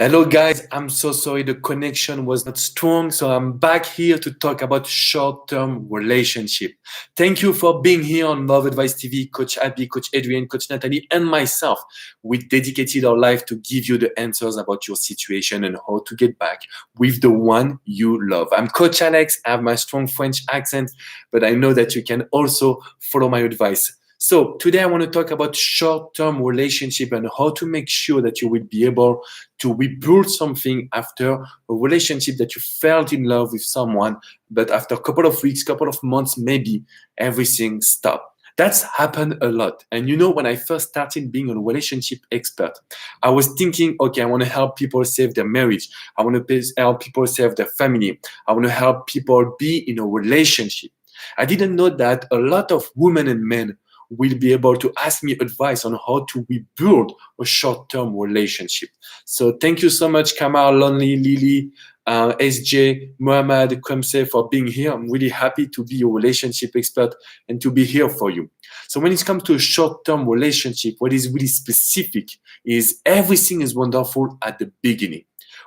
Hello guys, I'm so sorry the connection was not strong, so I'm back here to talk about short-term relationship. Thank you for being here on Love Advice TV. Coach Abby, Coach Adrian, Coach Natalie, and myself, we dedicated our life to give you the answers about your situation and how to get back with the one you love. I'm Coach Alex, I have my strong French accent, but I know that you can also follow my advice. So today I want to talk about short-term relationship and how to make sure that you will be able to rebuild something after a relationship that you felt in love with someone, but after a couple of weeks, couple of months, maybe everything stopped. That's happened a lot. And you know, when I first started being a relationship expert, I was thinking, okay, I want to help people save their marriage. I want to help people save their family. I want to help people be in a relationship. I didn't know that a lot of women and men will be able to ask me advice on how to rebuild a short-term relationship. So thank you so much, Kamal, Lonely, Lily, SJ, Muhammad, Kwemse, for being here. I'm really happy to be a relationship expert and to be here for you. So when it comes to a short-term relationship, what is really specific is everything is wonderful at the beginning.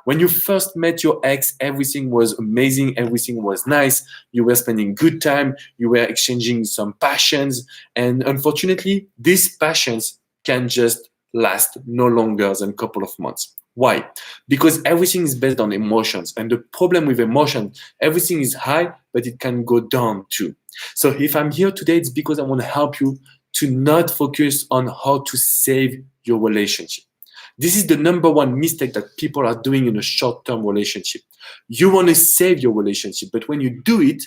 When you first met your ex, everything was amazing, everything was nice, you were spending good time, you were exchanging some passions, and unfortunately, these passions can just last no longer than a couple of months. Why? Because everything is based on emotions, and the problem with emotion, everything is high, but it can go down too. So if I'm here today, it's because I want to help you to not focus on how to save your relationship. This is the number one mistake that people are doing in a short-term relationship. You want to save your relationship, but when you do it,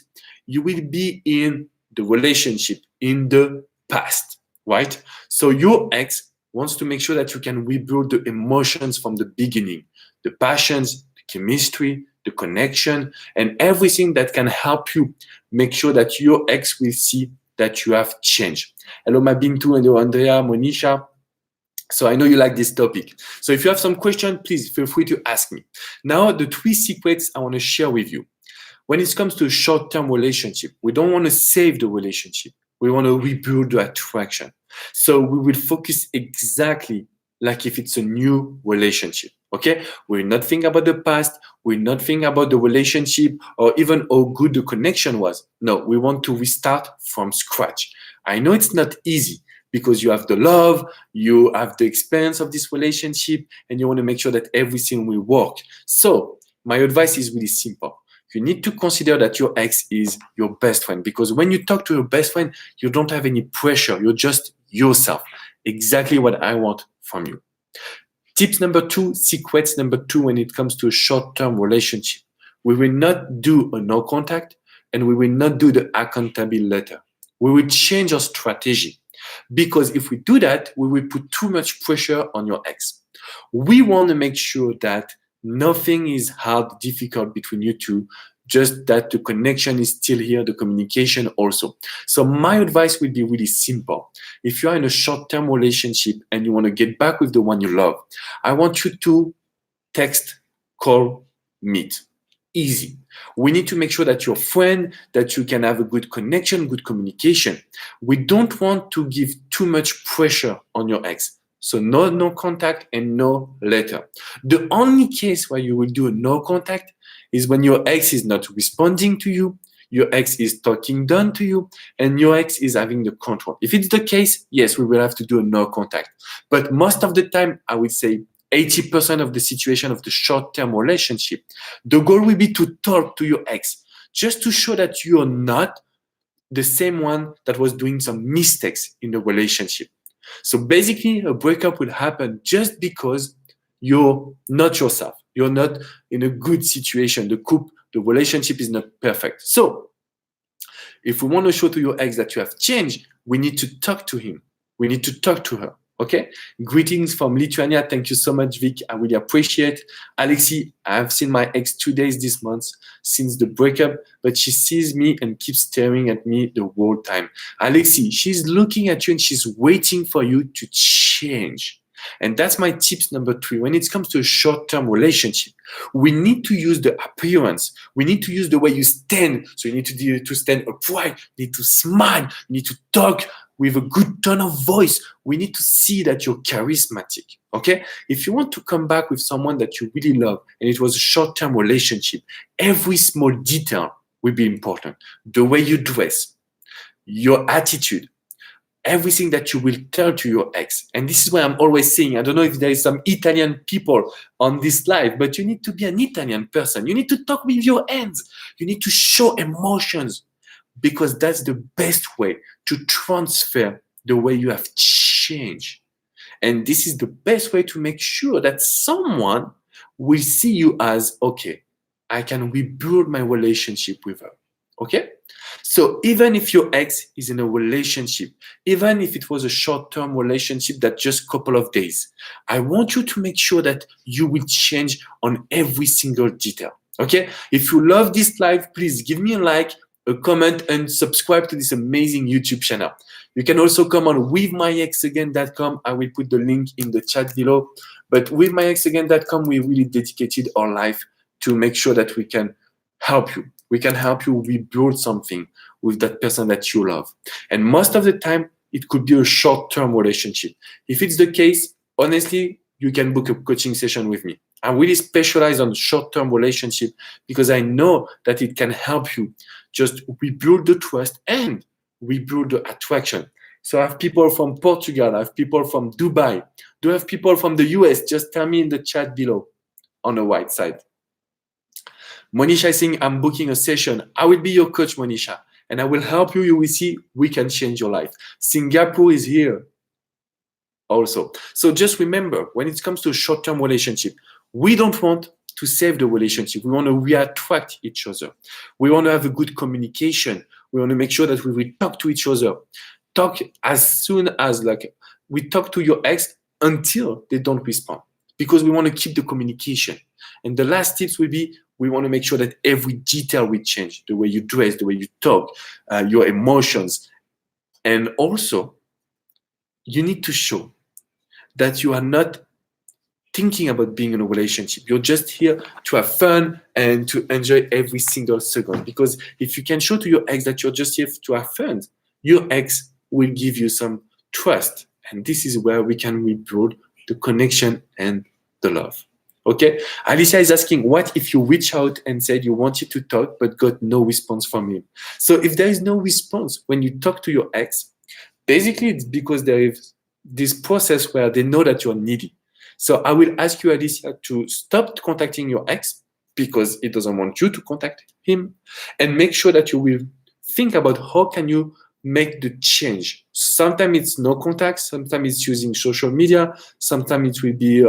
you will be in the relationship in the past, right? So your ex wants to make sure that you can rebuild the emotions from the beginning, the passions, the chemistry, the connection, and everything that can help you make sure that your ex will see that you have changed. Hello, Mabintu, hello, Andrea, Monisha. So I know you like this topic. So if you have some questions, please feel free to ask me. Now, the three secrets I want to share with you. When it comes to a short-term relationship, we don't want to save the relationship. We want to rebuild the attraction. So we will focus exactly like if it's a new relationship. Okay? We're not thinking about the past. We're not thinking about the relationship or even how good the connection was. No, we want to restart from scratch. I know it's not easy, because you have the love, you have the experience of this relationship, and you want to make sure that everything will work. So my advice is really simple. You need to consider that your ex is your best friend, because when you talk to your best friend, you don't have any pressure. You're just yourself. Exactly what I want from you. Tips number two, secrets number two, when it comes to a short-term relationship. We will not do a no contact, and we will not do the accountability letter. We will change our strategy. Because if we do that, we will put too much pressure on your ex. We want to make sure that nothing is hard, difficult between you two, just that the connection is still here, the communication also. So my advice will be really simple. If you are in a short-term relationship and you want to get back with the one you love, I want you to text, call, meet. Easy. We need to make sure that you're a friend, that you can have a good connection, good communication. We don't want to give too much pressure on your ex. So no contact and no letter. The only case where you will do a no contact is when your ex is not responding to you, your ex is talking down to you, and your ex is having the control. If it's the case, yes, we will have to do a no contact. But most of the time, I would say 80% of the situation of the short-term relationship, the goal will be to talk to your ex, just to show that you are not the same one that was doing some mistakes in the relationship. So basically, a breakup will happen just because you're not yourself. You're not in a good situation. The relationship is not perfect. So if we want to show to your ex that you have changed, we need to talk to him. We need to talk to her. Okay? Greetings from Lithuania. Thank you so much, Vic. I really appreciate. Alexi, I have seen my ex 2 days this month since the breakup, but she sees me and keeps staring at me the whole time. Alexi, she's looking at you and she's waiting for you to change. And that's my tips number three. When it comes to a short-term relationship, we need to use the appearance. We need to use the way you stand. So you need to stand upright. You need to smile. You need to talk with a good tone of voice. We need to see that you're charismatic. Okay? If you want to come back with someone that you really love and it was a short-term relationship, every small detail will be important. The way you dress, your attitude, everything that you will tell to your ex. And this is why I'm always saying, I don't know if there is some Italian people on this live, but you need to be an Italian person. You need to talk with your hands. You need to show emotions, because that's the best way to transfer the way you have changed. And this is the best way to make sure that someone will see you as, okay, I can rebuild my relationship with her. Okay? So even if your ex is in a relationship, even if it was a short-term relationship that just couple of days, I want you to make sure that you will change on every single detail. Okay? If you love this live, please give me a like, a comment, and subscribe to this amazing YouTube channel. You can also come on withmyexagain.com. I will put the link in the chat below. But withmyexagain.com, we really dedicated our life to make sure that we can help you. We can help you rebuild something with that person that you love. And most of the time, it could be a short-term relationship. If it's the case, honestly, you can book a coaching session with me. I really specialize on short-term relationship because I know that it can help you just rebuild the trust and rebuild the attraction. So I have people from Portugal, I have people from Dubai. Do I have people from the US? Just tell me in the chat below on the right side. Monisha is saying, I'm booking a session. I will be your coach, Monisha, and I will help you. You will see we can change your life. Singapore is here also. So just remember, when it comes to a short-term relationship, we don't want to save the relationship. We want to reattract each other. We want to have a good communication. We want to make sure that we will talk to each other. Talk as soon as we talk to your ex until they don't respond, because we want to keep the communication. And the last tips will be, we want to make sure that every detail will change, the way you dress, the way you talk, your emotions. And also, you need to show that you are not thinking about being in a relationship. You're just here to have fun and to enjoy every single second. Because if you can show to your ex that you're just here to have fun, your ex will give you some trust. And this is where we can rebuild the connection and the love. Okay? Alicia is asking, what if you reach out and said you wanted to talk but got no response from him? So if there is no response when you talk to your ex, basically it's because there is this process where they know that you're needy. So I will ask you, Alicia, to stop contacting your ex because he doesn't want you to contact him, and make sure that you will think about how can you make the change. Sometimes it's no contact, sometimes it's using social media, sometimes it will be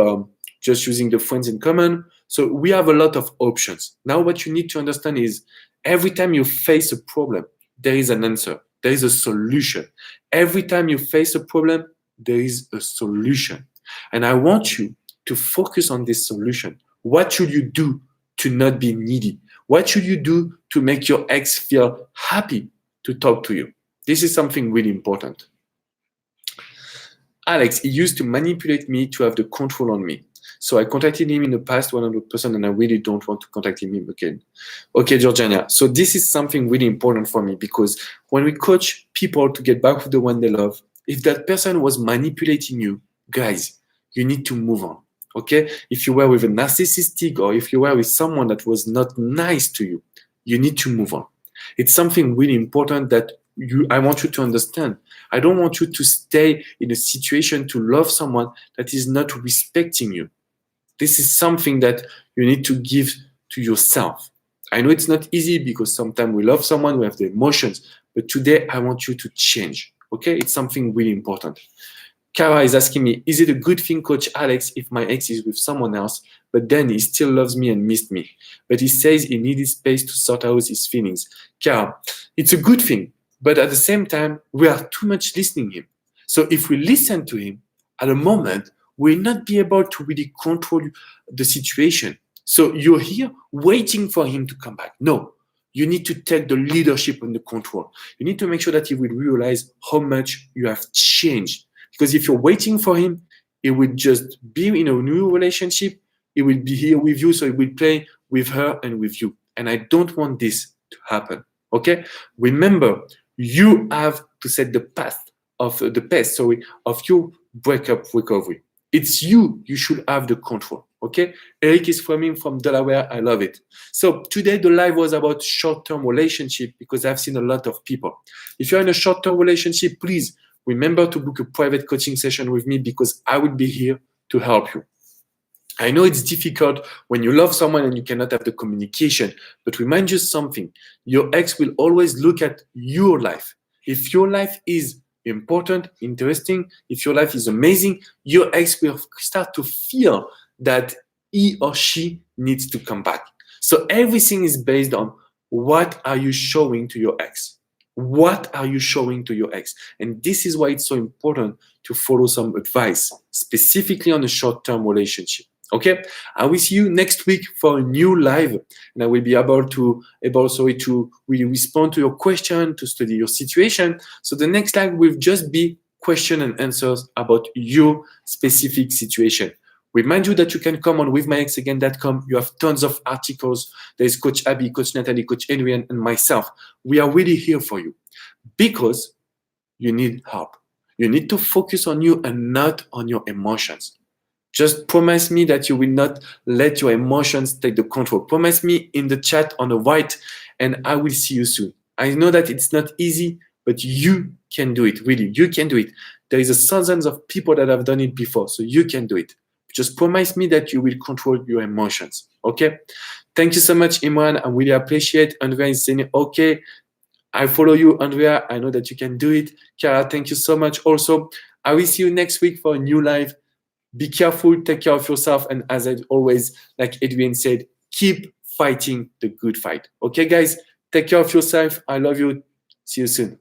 just using the friends in common. So we have a lot of options. Now what you need to understand is every time you face a problem, there is an answer. There is a solution. Every time you face a problem, there is a solution. And I want you to focus on this solution. What should you do to not be needy? What should you do to make your ex feel happy to talk to you? This is something really important. Alex, he used to manipulate me to have the control on me. So I contacted him in the past 100%, and I really don't want to contact him again. Okay, Georgiana. So this is something really important for me, because when we coach people to get back with the one they love, if that person was manipulating you, guys, you need to move on. Okay? If you were with a narcissistic, or if you were with someone that was not nice to you, you need to move on. It's something really important that I want you to understand. I don't want you to stay in a situation to love someone that is not respecting you. This is something that you need to give to yourself. I know it's not easy because sometimes we love someone, we have the emotions, but today I want you to change. Okay? It's something really important. Kara is asking me, is it a good thing, Coach Alex, if my ex is with someone else, but then he still loves me and missed me, but he says he needed space to sort out his feelings? Kara, it's a good thing, but at the same time, we are too much listening to him. So if we listen to him, at a moment, we'll not be able to really control the situation. So you're here waiting for him to come back. No, you need to take the leadership and the control. You need to make sure that he will realize how much you have changed. Because if you're waiting for him, he will just be in a new relationship. He will be here with you, so he will play with her and with you. And I don't want this to happen. Okay? Remember, you have to set the path the pace, sorry, of your breakup recovery. It's you. You should have the control. Okay. Eric is from Delaware. I love it. So today the live was about short-term relationship because I've seen a lot of people. If you're in a short-term relationship, please remember to book a private coaching session with me because I will be here to help you. I know it's difficult when you love someone and you cannot have the communication, but remind you something. Your ex will always look at your life. If your life is important, interesting, if your life is amazing, your ex will start to feel that he or she needs to come back. So everything is based on what are you showing to your ex? What are you showing to your ex? And this is why it's so important to follow some advice, specifically on a short-term relationship. Okay, I will see you next week for a new live, and I will be able to really respond to your question, to study your situation. So the next live will just be question and answers about your specific situation. Remind you that you can come on withmyexagain.com. You have tons of articles. There is Coach Abby, Coach Natalie, Coach Adrian, and myself. We are really here for you because you need help. You need to focus on you and not on your emotions. Just promise me that you will not let your emotions take the control. Promise me in the chat on the right, and I will see you soon. I know that it's not easy, but you can do it. Really, you can do it. There is thousands of people that have done it before, so you can do it. Just promise me that you will control your emotions. Okay? Thank you so much, Imran. I really appreciate. Andrea is saying, okay, I follow you, Andrea. I know that you can do it. Kara, thank you so much. Also, I will see you next week for a new live. Be careful, take care of yourself, and as I always, like Edwin said, keep fighting the good fight. Okay, guys, take care of yourself. I love you. See you soon.